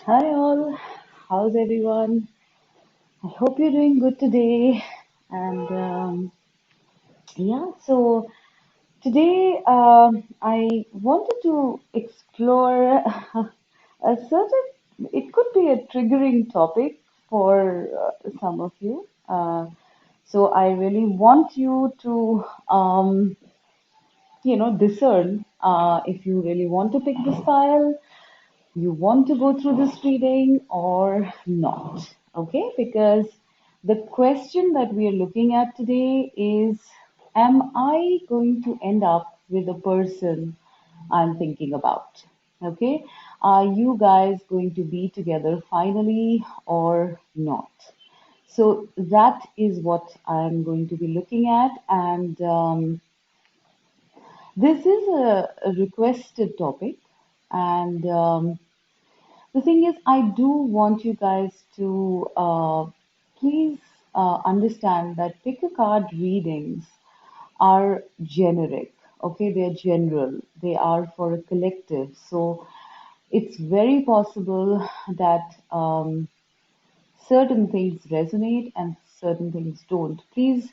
Hi all, how's everyone? I hope you're doing good today. And so today I wanted to explore a certain, it could be a triggering topic for some of you. So I really want you to, discern if you really want to pick this file, you want to go through this reading or not. Okay, because the question that we are looking at today is, am I going to end up with the person I'm thinking about? Okay, are you guys going to be together finally or not? So that is what I'm going to be looking at, and this is a requested topic, and the thing is, I do want you guys to please understand that pick a card readings are generic. Okay, they're general. They are for a collective. So it's very possible that certain things resonate and certain things don't. Please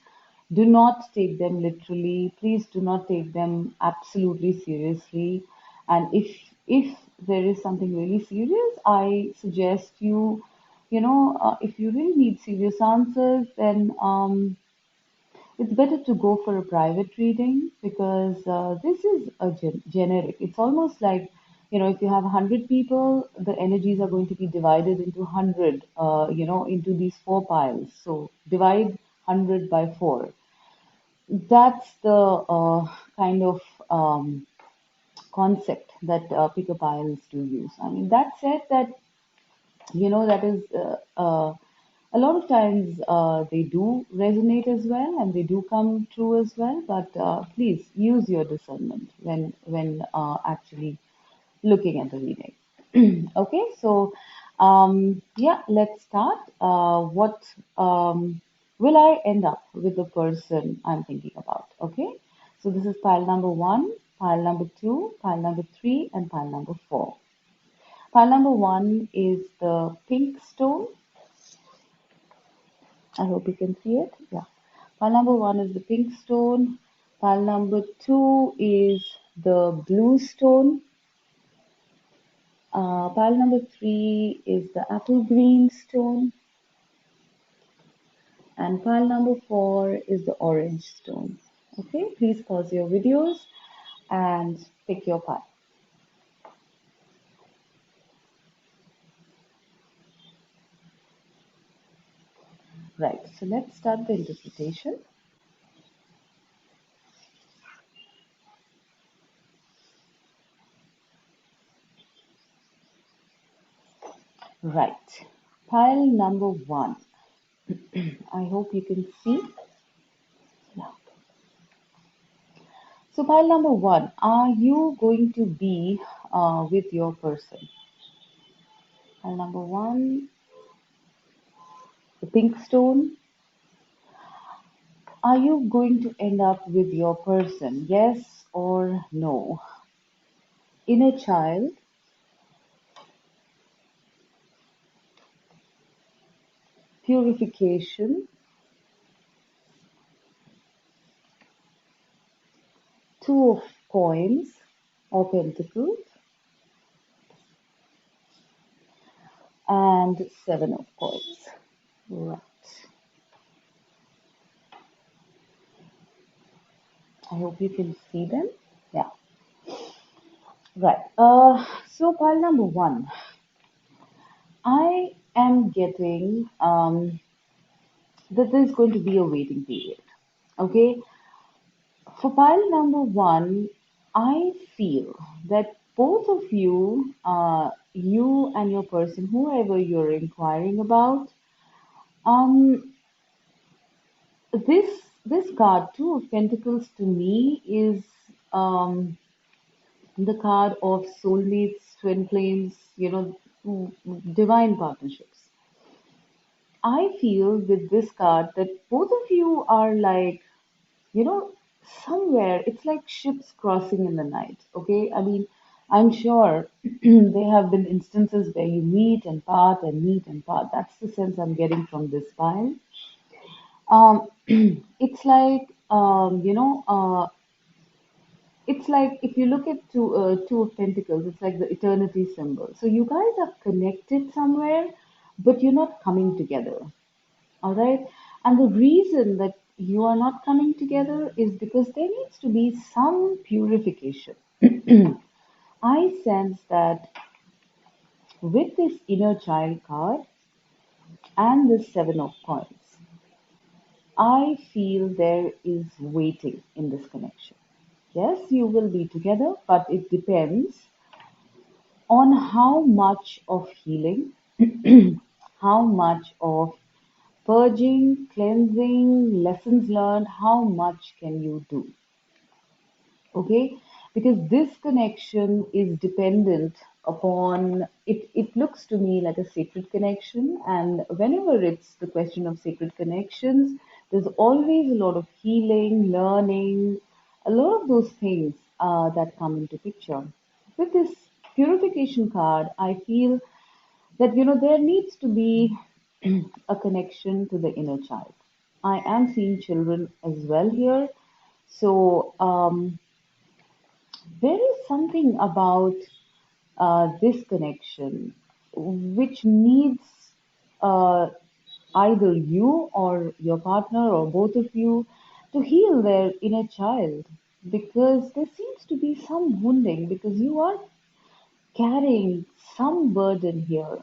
do not take them literally. Please do not take them absolutely seriously. And if there is something really serious, I suggest you, if you really need serious answers, then it's better to go for a private reading because this is a generic. It's almost like, if you have 100 people, the energies are going to be divided into 100, into these four piles. So divide 100 by 4. That's the kind of concept that pick-up piles do use. I mean, that said, that is a lot of times they do resonate as well and they do come true as well, but please use your discernment when actually looking at the reading. Okay, so yeah, let's start. What will I end up with the person I'm thinking about? Okay, so this is pile number one, pile number two, pile number three, and pile number four. Pile number one is the pink stone. I hope you can see it. Yeah. Pile number one is the pink stone. Pile number two is the blue stone. Pile number three is the apple green stone. And pile number four is the orange stone. Okay, please pause your videos and pick your pile. Right, so let's start the interpretation. Right, pile number one. I hope you can see. Yeah. So, pile number one, are you going to be with your person? Pile number one, the pink stone. Are you going to end up with your person? Yes or no? Inner child, purification, two of coins or pentacles, and seven of coins. Right. I hope you can see them. Yeah. Right. So pile number one. I am getting that there's going to be a waiting period. Okay. For pile number one, I feel that both of you, you and your person, whoever you're inquiring about, um, this card, Two of Pentacles, to me is um, the card of soulmates, twin flames, divine partnerships. I feel with this card that both of you are like, you know, somewhere it's like ships crossing in the night. Okay, I mean, I'm sure there have been instances where you meet and part and meet and part. That's the sense I'm getting from this pile. It's like, it's like if you look at two of Pentacles, it's like the eternity symbol. So you guys are connected somewhere, but you're not coming together. All right. And the reason that you are not coming together is because there needs to be some purification. I sense that with this inner child card and the Seven of Coins, I feel there is waiting in this connection. Yes, you will be together, but it depends on how much of healing, how much of purging, cleansing, lessons learned, how much can you do? Okay, because this connection is dependent upon it looks to me like a sacred connection, and whenever it's the question of sacred connections, there's always a lot of healing, learning, a lot of those things that come into picture. With this purification card, I feel that there needs to be a connection to the inner child. I am seeing children as well here. So there is something about this connection which needs uh, either you or your partner or both of you to heal their inner child, because there seems to be some wounding, because you are carrying some burden here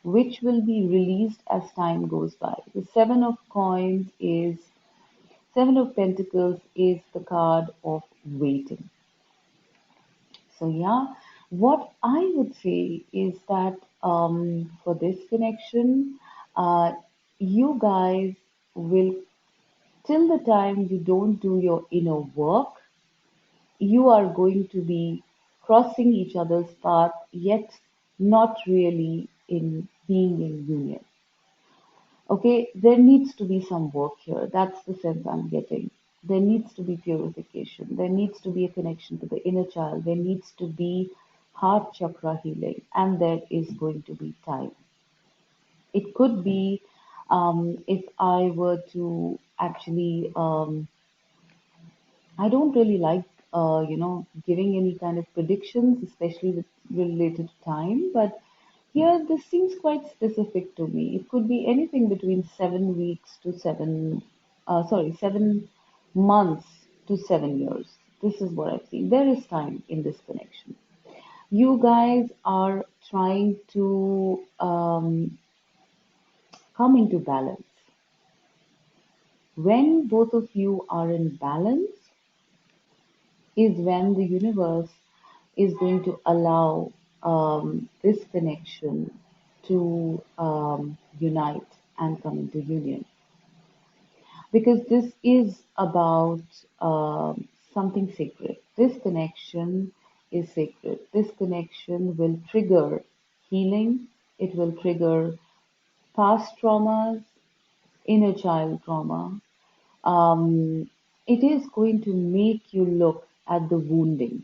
which will be released as time goes by. The Seven of Pentacles is the card of waiting. So, yeah, what I would say is that for this connection, uh, you guys will, till the time you don't do your inner work, you are going to be crossing each other's path, yet not really in being in union. Okay, there needs to be some work here. That's the sense I'm getting. There needs to be purification. There needs to be a connection to the inner child. There needs to be heart chakra healing. And there is going to be time. It could be, if I were to actually, I don't really like, giving any kind of predictions, especially related to time. But here, this seems quite specific to me. It could be anything between 7 weeks to 7 months to 7 years. This is what I've seen. There is time in this connection. You guys are trying to come into balance. When both of you are in balance, is when the universe is going to allow this connection to unite and come into union. Because this is about something sacred. This connection is sacred. This connection will trigger healing, it will trigger past traumas, inner child trauma. It is going to make you look at the wounding.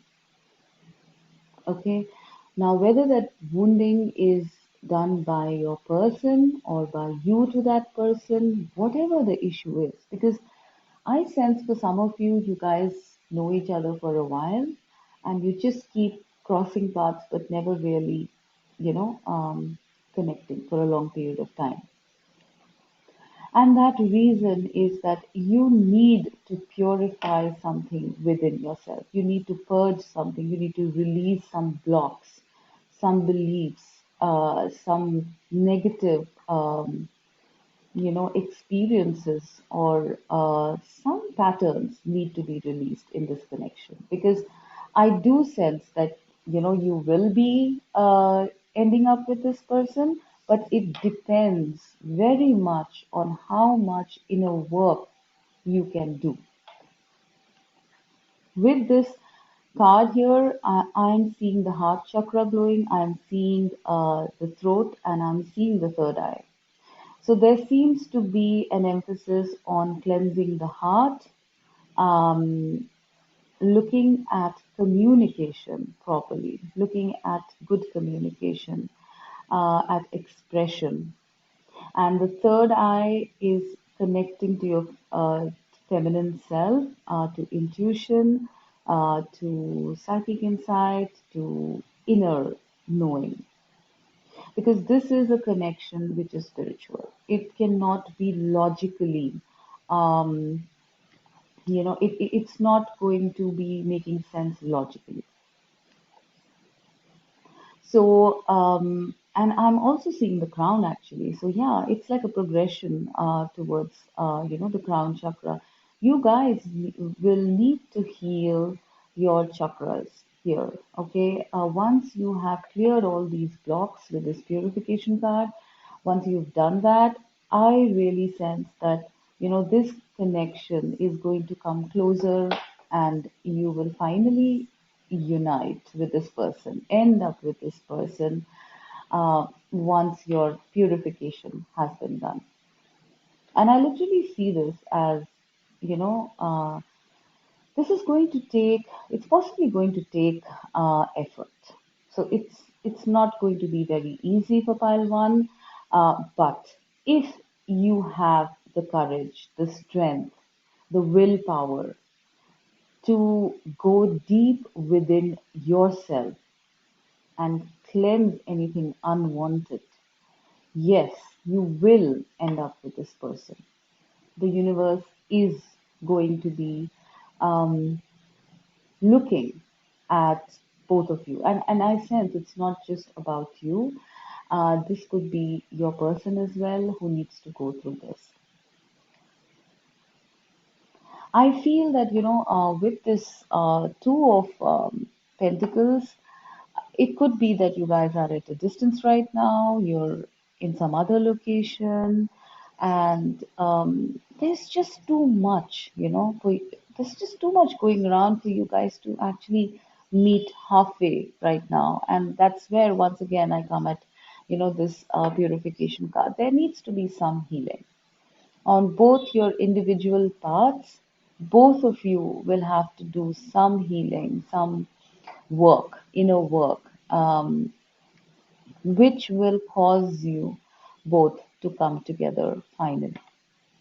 Okay. Now, whether that wounding is done by your person or by you to that person, whatever the issue is, because I sense for some of you, you guys know each other for a while and you just keep crossing paths but never really, connecting for a long period of time. And that reason is that you need to purify something within yourself. You need to purge something. You need to release some blocks, some beliefs, some negative, experiences, or some patterns need to be released in this connection. Because I do sense that, you will be ending up with this person, but it depends very much on how much inner work you can do. With this card here, I'm seeing the heart chakra glowing, I'm seeing the throat, and I'm seeing the third eye. So there seems to be an emphasis on cleansing the heart, looking at communication properly, looking at good communication, at expression. And the third eye is connecting to your feminine self, to intuition, to psychic insight, to inner knowing. Because this is a connection which is spiritual. It cannot be logically, um, it's not going to be making sense logically. So, and I'm also seeing the crown actually. So yeah, it's like a progression towards, the crown chakra. You guys will need to heal your chakras here. Okay. Once you have cleared all these blocks with this purification card, once you've done that, I really sense that, this connection is going to come closer and you will finally unite with this person, end up with this person once your purification has been done. And I literally see this as, you know, uh, this is going to take, it's possibly going to take effort. So it's not going to be very easy for pile one, but if you have the courage, the strength, the willpower to go deep within yourself and cleanse anything unwanted, yes, you will end up with this person. The universe is going to be um, looking at both of you. And I sense it's not just about you. This could be your person as well who needs to go through this. I feel that, with this Two of Pentacles, it could be that you guys are at a distance right now, you're in some other location, and there's just too much, there's just too much going around for you guys to actually meet halfway right now. And that's where, once again, I come at, this purification card. There needs to be some healing on both your individual parts. Both of you will have to do some healing, some work, inner work, which will cause you both to come together finally.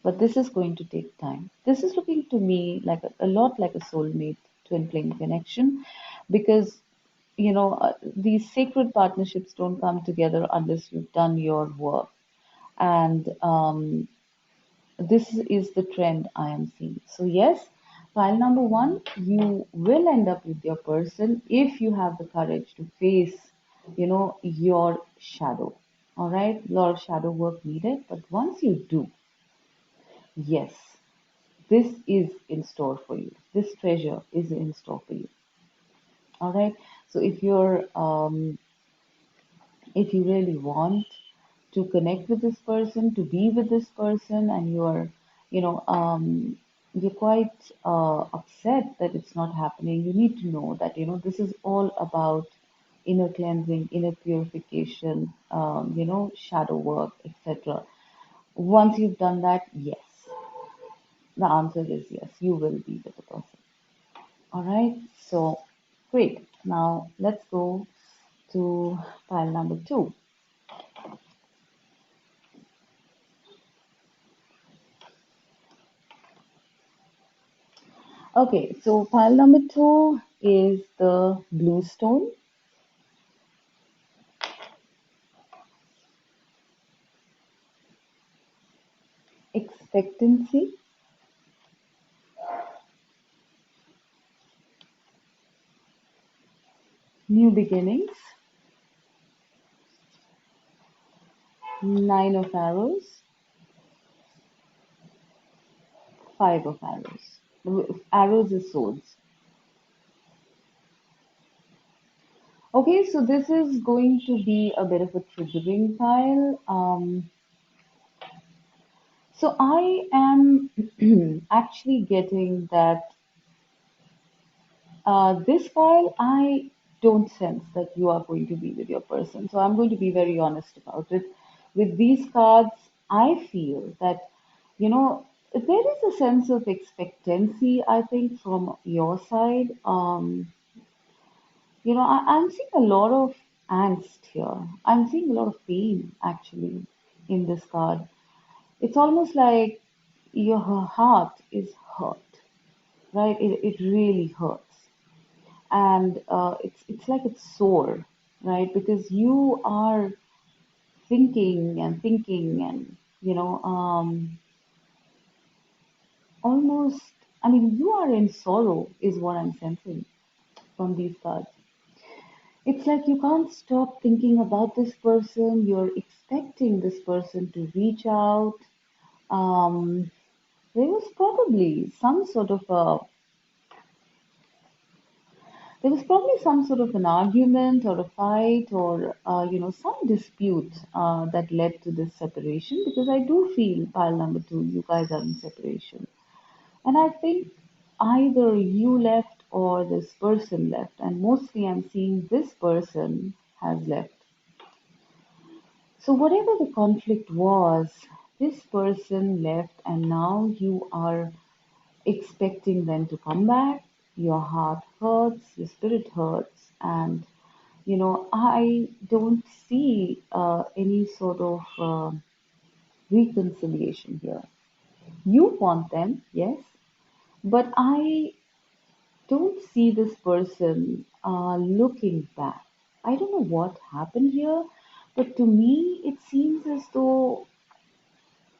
But this is going to take time. This is looking to me like a lot like a soulmate twin flame connection, because these sacred partnerships don't come together unless you've done your work. And this is the trend I am seeing. So, yes, file number one, you will end up with your person if you have the courage to face, your shadow. All right, a lot of shadow work needed, but once you do, yes, this is in store for you. This treasure is in store for you. All right. So if you really want to connect with this person, to be with this person, and you're quite upset that it's not happening, you need to know that, this is all about inner cleansing, inner purification, shadow work, etc. Once you've done that, yes, the answer is yes, you will be with the person. All right, so great. Now let's go to pile number two. Okay, so pile number two is the blue stone, expectancy, new beginnings, nine of arrows, five of arrows. Arrows is swords. Okay, so this is going to be a bit of a triggering pile. So I am actually getting that this file, I don't sense that you are going to be with your person. So I'm going to be very honest about it. With these cards, I feel that, there is a sense of expectancy, I think, from your side. I'm seeing a lot of angst here. I'm seeing a lot of pain actually in this card. It's almost like your heart is hurt, right? It really hurts, and it's like it's sore, right? Because you are thinking and almost. I mean, you are in sorrow, is what I'm sensing from these cards. It's like you can't stop thinking about this person. You're expecting this person to reach out. Um, there was probably some sort of a there was probably some sort of an argument or a fight or some dispute that led to this separation, because I do feel pile number two, you guys are in separation, and I think either you left or this person left, and mostly I'm seeing this person has left. So whatever the conflict was, this person left, and now you are expecting them to come back. Your heart hurts, your spirit hurts, and I don't see any sort of reconciliation here. You want them, yes, but I don't see this person looking back. I don't know what happened here, but to me, it seems as though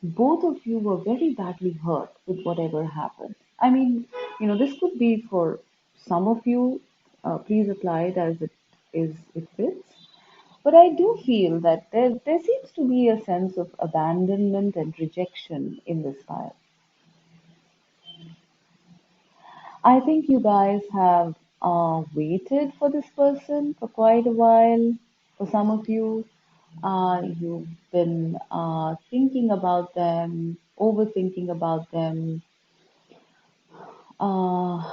both of you were very badly hurt with whatever happened. I mean, this could be for some of you. Please apply it as it fits. But I do feel that there seems to be a sense of abandonment and rejection in this file. I think you guys have waited for this person for quite a while. For some of you, you've been thinking about them, overthinking about them. Uh,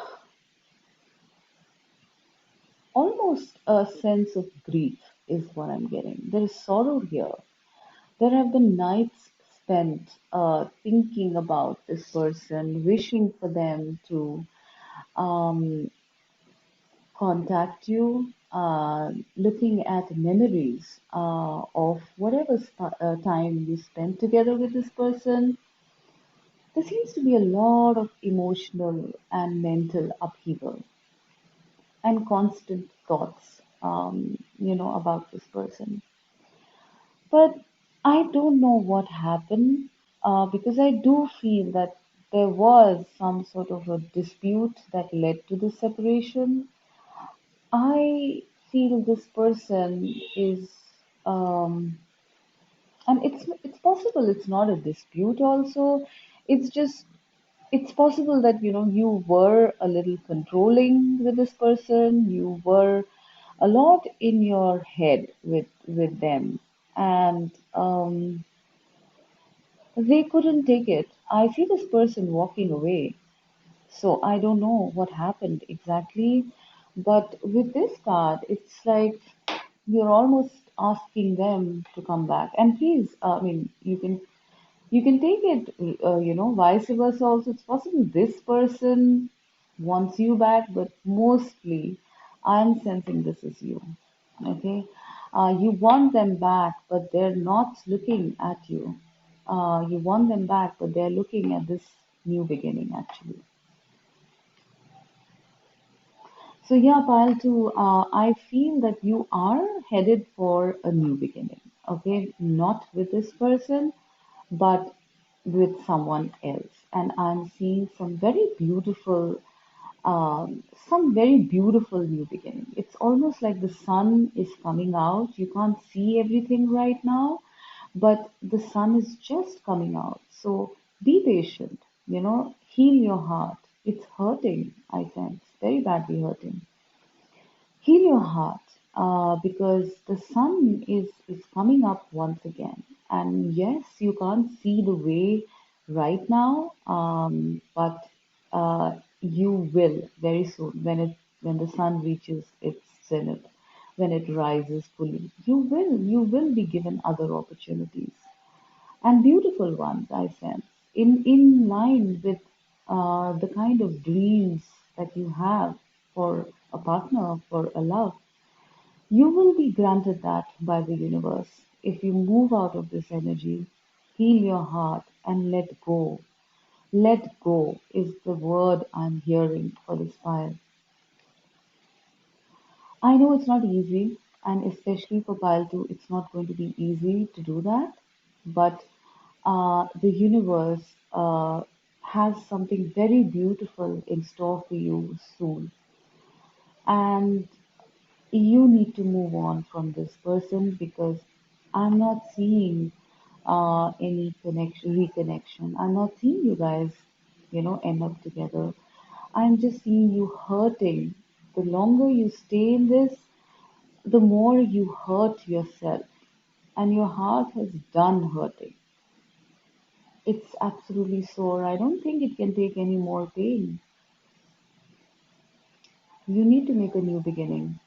Almost a sense of grief is what I'm getting. There is sorrow here. There have been nights spent thinking about this person, wishing for them to um, contact you, looking at memories of whatever time you spent together with this person. There seems to be a lot of emotional and mental upheaval and constant thoughts, about this person. But I don't know what happened because I do feel that there was some sort of a dispute that led to the separation. I feel this person is, um, and it's possible it's not a dispute. Also, it's just it's possible that you were a little controlling with this person. You were a lot in your head with them, and they couldn't take it. I see this person walking away, so I don't know what happened exactly. But with this card, it's like you're almost asking them to come back. And please, I mean, you can take it, vice versa also. It's possible this person wants you back, but mostly I'm sensing this is you. Okay? You want them back, but they're not looking at you. You want them back, but they're looking at this new beginning actually. So yeah, Pile too, I feel that you are headed for a new beginning. Okay, not with this person, but with someone else. And I'm seeing some very beautiful new beginning. It's almost like the sun is coming out. You can't see everything right now, but the sun is just coming out. So be patient, heal your heart. It's hurting, I sense, very badly hurting. Heal your heart because the sun is coming up once again. And yes, you can't see the way right now, but you will very soon when the sun reaches its zenith, when it rises fully. You will be given other opportunities and beautiful ones, I sense, in line with the kind of dreams that you have for a partner, for a love, you will be granted that by the universe. If you move out of this energy, heal your heart and let go. Let go is the word I'm hearing for this file. I know it's not easy, and especially for pile 2, it's not going to be easy to do that. But the universe has something very beautiful in store for you soon. And you need to move on from this person because I'm not seeing any connection, reconnection. I'm not seeing you guys, end up together. I'm just seeing you hurting. The longer you stay in this, the more you hurt yourself, and your heart has done hurting. It's absolutely sore. I don't think it can take any more pain. You need to make a new beginning.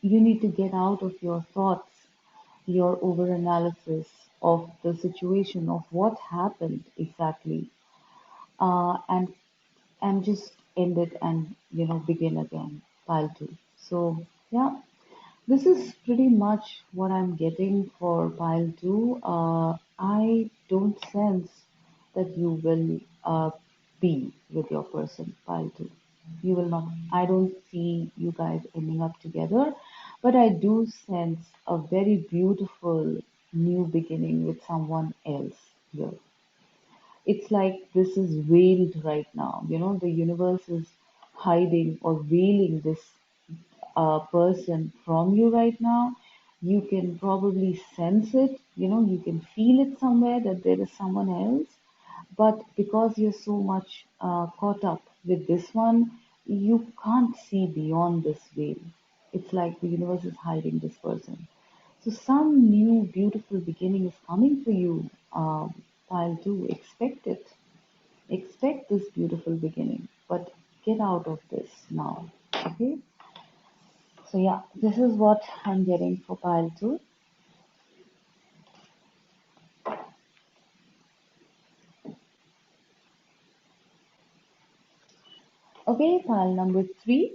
You need to get out of your thoughts, your overanalysis of the situation, of what happened exactly, and just end it and begin again, pile two. So yeah, this is pretty much what I'm getting for pile two. I don't sense that you will be with your person, pile two. You will not. I don't see you guys ending up together, but I do sense a very beautiful new beginning with someone else here. It's like this is veiled right now. The universe is hiding or veiling this person from you right now. You can probably sense it, you can feel it somewhere that there is someone else. But because you're so much caught up with this one, you can't see beyond this veil. It's like the universe is hiding this person. So some new beautiful beginning is coming for you, pile two. Expect it. Expect this beautiful beginning, but get out of this now. Okay? So yeah, this is what I'm getting for pile two. Okay, pile number three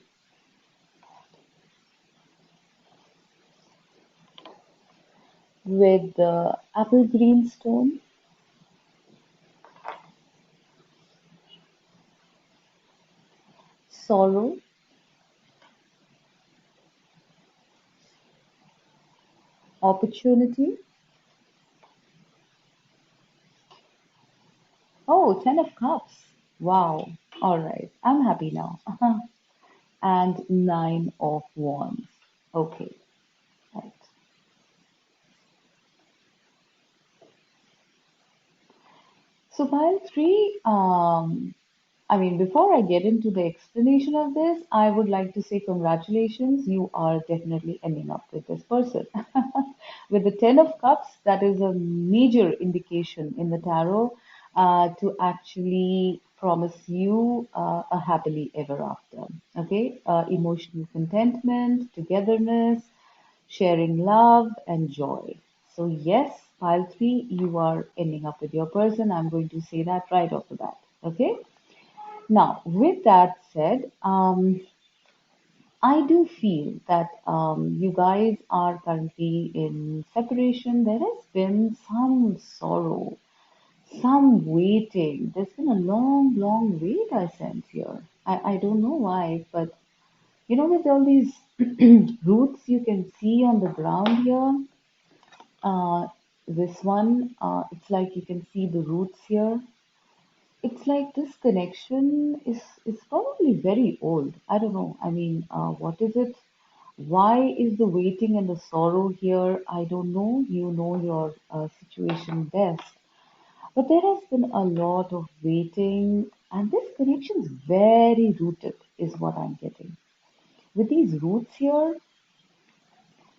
with the apple green stone, sorrow, opportunity. Oh, 10 of cups. Wow. All right. I'm happy now. And nine of wands. Okay. Right. So pile three, before I get into the explanation of this, I would like to say congratulations. You are definitely ending up with this person. With the Ten of Cups, that is a major indication in the tarot to actually promise you a happily ever after. Okay, emotional contentment, togetherness, sharing love and joy. So, yes, pile three, you are ending up with your person. I'm going to say that right off the bat. Okay. Now, with that said, I do feel that you guys are currently in separation. There has been some sorrow, some waiting. There's been a long, long wait I sense here. I don't know why, but with all these roots you can see on the ground here, this one, it's like you can see the roots here. It's like this connection is probably very old. I don't know. What is it? Why is the waiting and the sorrow here? I don't know. You know your situation best. But there has been a lot of waiting, and this connection is very rooted, is what I'm getting. With these roots here,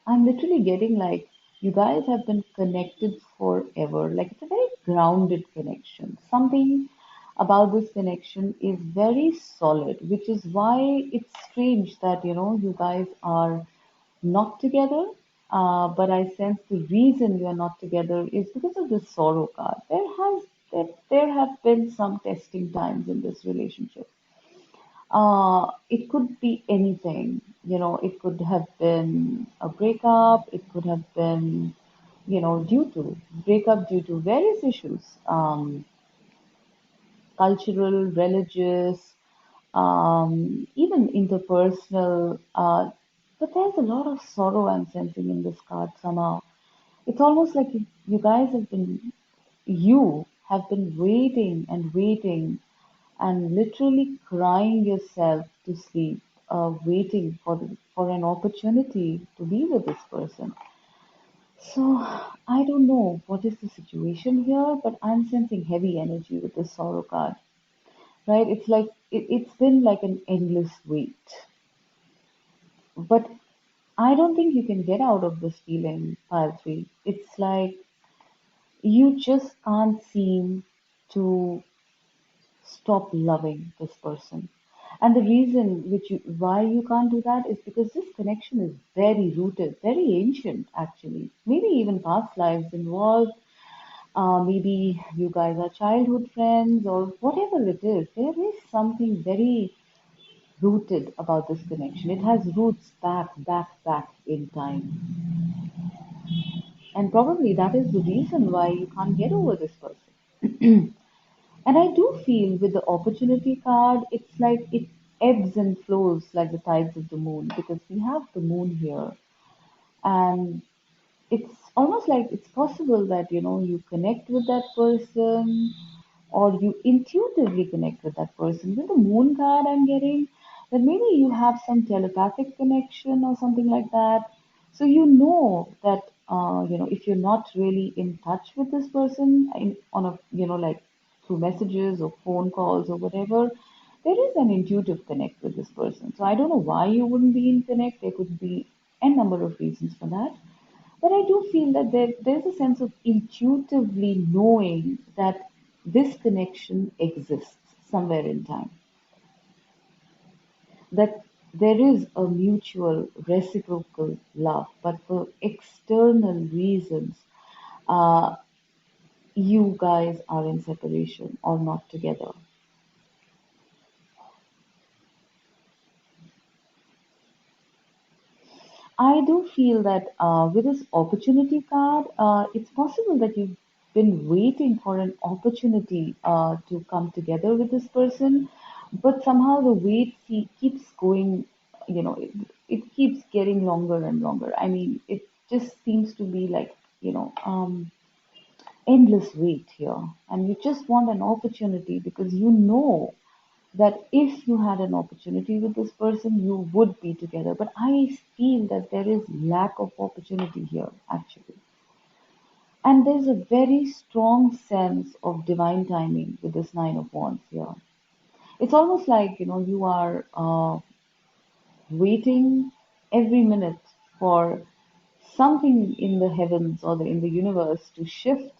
I'm literally getting like you guys have been connected forever. Like it's a very grounded connection. Something about this connection is very solid, which is why it's strange that you guys are not together. But I sense the reason you are not together is because of the sorrow card. There have been some testing times in this relationship. It could be anything. It could have been a breakup. It could have been, due to breakup due to various issues, cultural, religious, even interpersonal. But there's a lot of sorrow I'm sensing in this card somehow. It's almost like you have been waiting and waiting and literally crying yourself to sleep, waiting for an opportunity to be with this person. So I don't know what is the situation here, but I'm sensing heavy energy with this sorrow card, right? It's like it's been like an endless wait, but I don't think you can get out of this feeling, pile three. It's like you just can't seem to stop loving this person. And the reason why you can't do that is because this connection is very rooted, very ancient actually. Maybe even past lives involved. Maybe you guys are childhood friends or whatever it is. There is something very rooted about this connection. It has roots back in time. And probably that is the reason why you can't get over this person. And I do feel with the opportunity card, it's like it ebbs and flows like the tides of the moon because we have the moon here. And it's almost like it's possible that, you connect with that person or you intuitively connect with that person. With the moon card I'm getting, that maybe you have some telepathic connection or something like that. So you know that if you're not really in touch with this person on a like through messages or phone calls or whatever, there is an intuitive connect with this person. So I don't know why you wouldn't be in connect. There could be a number of reasons for that. But I do feel that there's a sense of intuitively knowing that this connection exists somewhere in time, that there is a mutual reciprocal love, but for external reasons, uh, you guys are in separation or not together. I do feel that with this opportunity card, it's possible that you've been waiting for an opportunity to come together with this person, but somehow the keeps going, it keeps getting longer and longer. I mean, it just seems to be like, endless wait here. And you just want an opportunity because you know that if you had an opportunity with this person, you would be together. But I feel that there is lack of opportunity here, actually. And there's a very strong sense of divine timing with this Nine of Wands here. It's almost like, you are waiting every minute for something in the heavens or in the universe to shift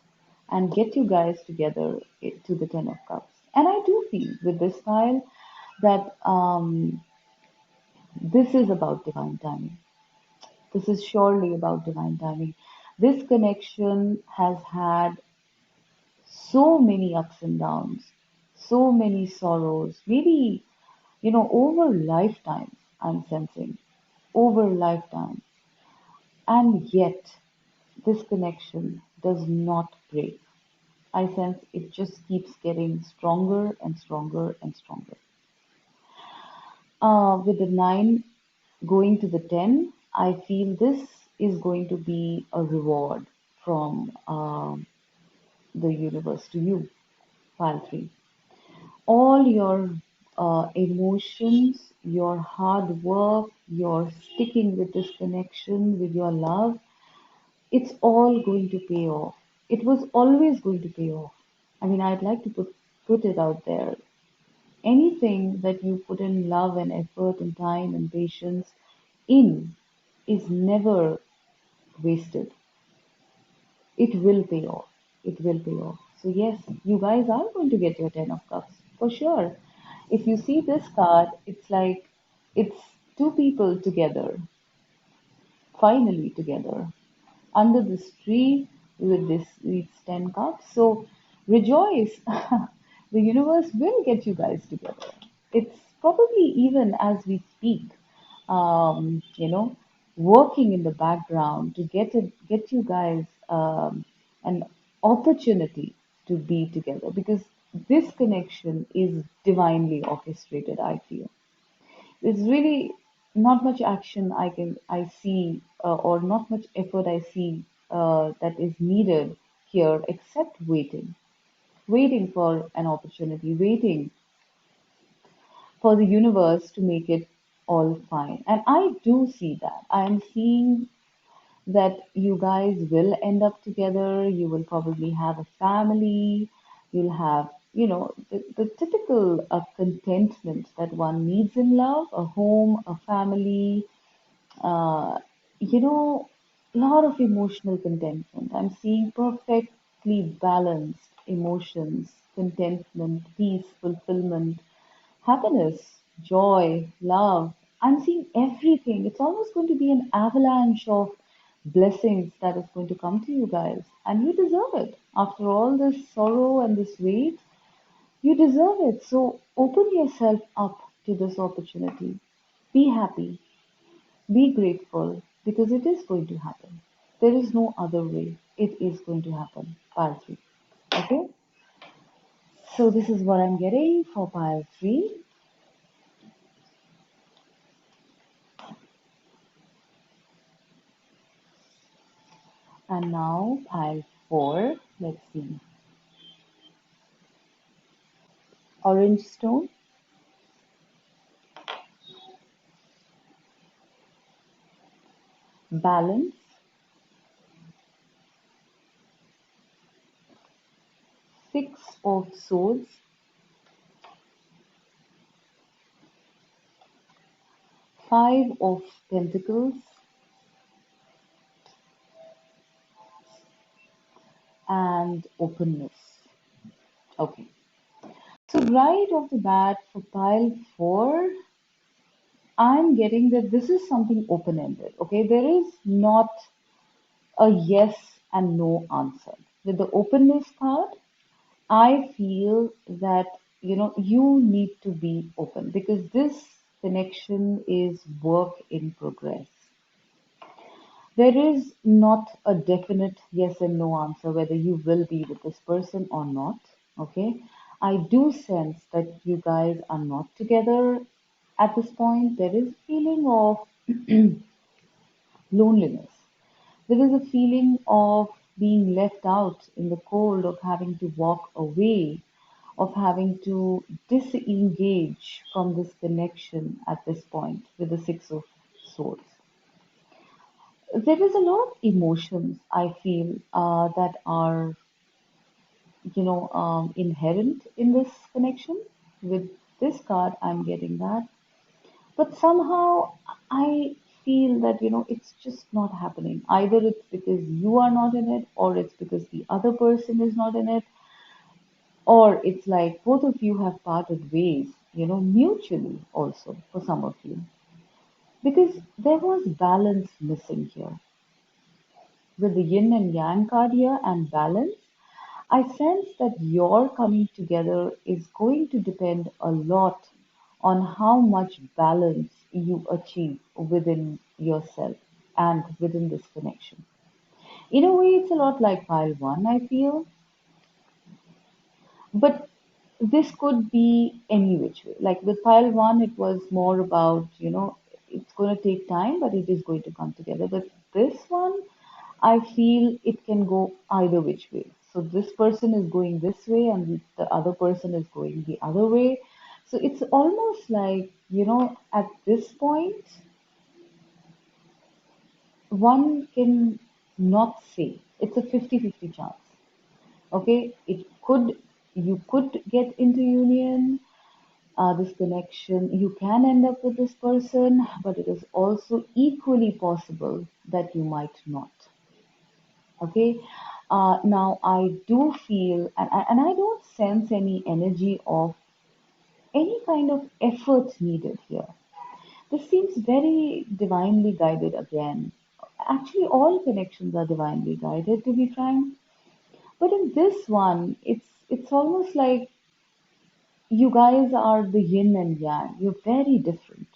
and get you guys together to the Ten of Cups. And I do feel with this style that this is about divine timing. This is surely about divine timing. This connection has had so many ups and downs, so many sorrows, maybe, over lifetimes, I'm sensing, over lifetimes. And yet, this connection does not break. I sense it just keeps getting stronger and stronger and stronger. With the 9 going to the 10, I feel this is going to be a reward from the universe to you, pile 3. All your emotions, your hard work, your sticking with this connection, with your love, it's all going to pay off. It was always going to pay off. I mean, I'd like to put it out there. Anything that you put in love and effort and time and patience in is never wasted. It will pay off. It will pay off. So yes, you guys are going to get your 10 of cups for sure. If you see this card, it's like it's two people together, finally together, under this tree with these 10 cups. So rejoice. The universe will get you guys together. It's probably even as we speak, working in the background to get you guys an opportunity to be together, because this connection is divinely orchestrated, I feel. There's really not much action I see, or not much effort I see that is needed here, except waiting for an opportunity, waiting for the universe to make it all fine. And I do see that. I am seeing that you guys will end up together. You will probably have a family. You'll have, the typical contentment that one needs in love, a home, a family, uh, you know, lot of emotional contentment. I'm seeing perfectly balanced emotions, contentment, peace, fulfillment, happiness, joy, love. I'm seeing everything. It's almost going to be an avalanche of blessings that is going to come to you guys. And you deserve it. After all this sorrow and this wait, you deserve it. So open yourself up to this opportunity. Be happy. Be grateful, because it is going to happen. There is no other way. It is going to happen. Pile 3. Okay? So this is what I'm getting for pile 3. And now pile 4. Let's see. Orange stone, balance, 6 of swords, 5 of pentacles, and openness. Okay. So right off the bat for pile 4, I'm getting that this is something open-ended. Okay. There is not a yes and no answer. With the openness part, I feel that you need to be open, because this connection is work in progress. There is not a definite yes and no answer whether you will be with this person or not. Okay. I do sense that you guys are not together at this point. There is a feeling of loneliness. There is a feeling of being left out in the cold, of having to walk away, of having to disengage from this connection at this point with the Six of Swords. There is a lot of emotions I feel that are, inherent in this connection. With this card, I'm getting that. But somehow I feel that, it's just not happening. Either it's because you are not in it, or it's because the other person is not in it, or it's like both of you have parted ways, mutually also for some of you. Because there was balance missing here. With the yin and yang card here and balance, I sense that your coming together is going to depend a lot on how much balance you achieve within yourself and within this connection. In a way, it's a lot like pile 1, I feel, but this could be any which way. Like with pile 1, it was more about, it's going to take time, but it is going to come together. But this one, I feel it can go either which way. So this person is going this way and the other person is going the other way. So it's almost like, at this point, one can not say. It's a 50-50 chance. Okay, you could get into union, this connection, you can end up with this person, but it is also equally possible that you might not. Okay. Now I do feel, and I don't sense any energy of any kind of effort needed here. This seems very divinely guided again. Actually, all connections are divinely guided, to be frank. But in this one, it's almost like You guys are the yin and yang. You're very different.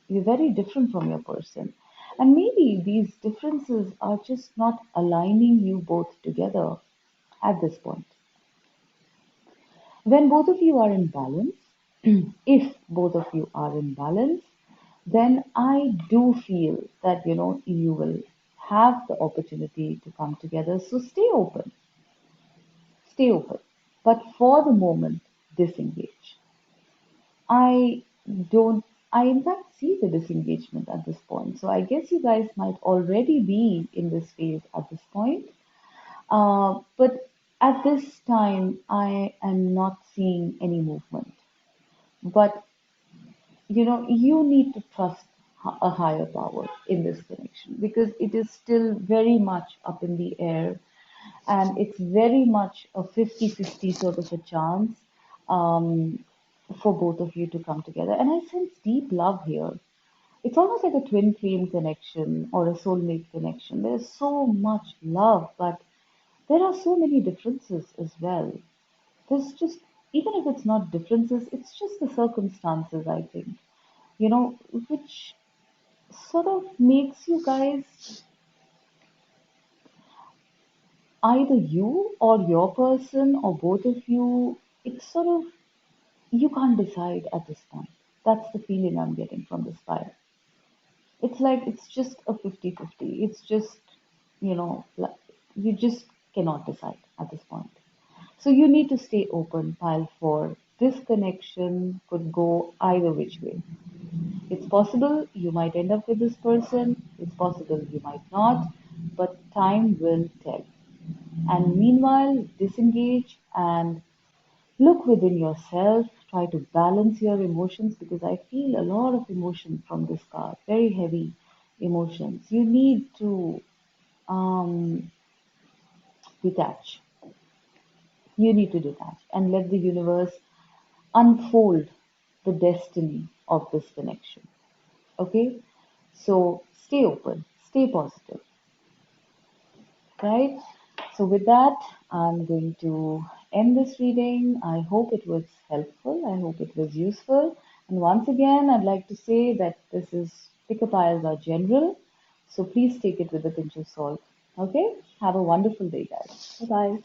You're very different from your person. And maybe these differences are just not aligning you both together at this point. When both of you are in balance, if both of you are in balance, then I do feel that you will have the opportunity to come together. So stay open. But for the moment, disengage. I don't, I in fact see the disengagement at this point. So I guess you guys might already be in this phase at this point. But at this time, I am not seeing any movement. But you need to trust a higher power in this connection because it is still very much up in the air and it's very much a 50-50 sort of a chance um, for both of you to come together. And I sense deep love here. It's almost like a twin flame connection or a soulmate connection. There's so much love, but there are so many differences as well. There's just, even if it's not differences, it's just the circumstances, I think, which sort of makes you guys, either you or your person or both of you, it's sort of, you can't decide at this point. That's the feeling I'm getting from this fire. It's like it's just a 50-50. It's just, like, you just cannot decide at this point. So you need to stay open, pile for this connection could go either which way. It's possible you might end up with this person, it's possible you might not, but time will tell. And meanwhile, disengage and look within yourself, try to balance your emotions because I feel a lot of emotion from this card, very heavy emotions. You need to um, detach. You need to detach and let the universe unfold the destiny of this connection. Okay? So stay open, stay positive, right? So, with that, I'm going to end this reading. I hope it was helpful. I hope it was useful. And once again, I'd like to say that this is pickup piles are general. So, please take it with a pinch of salt. Okay? Have a wonderful day, guys. Bye bye.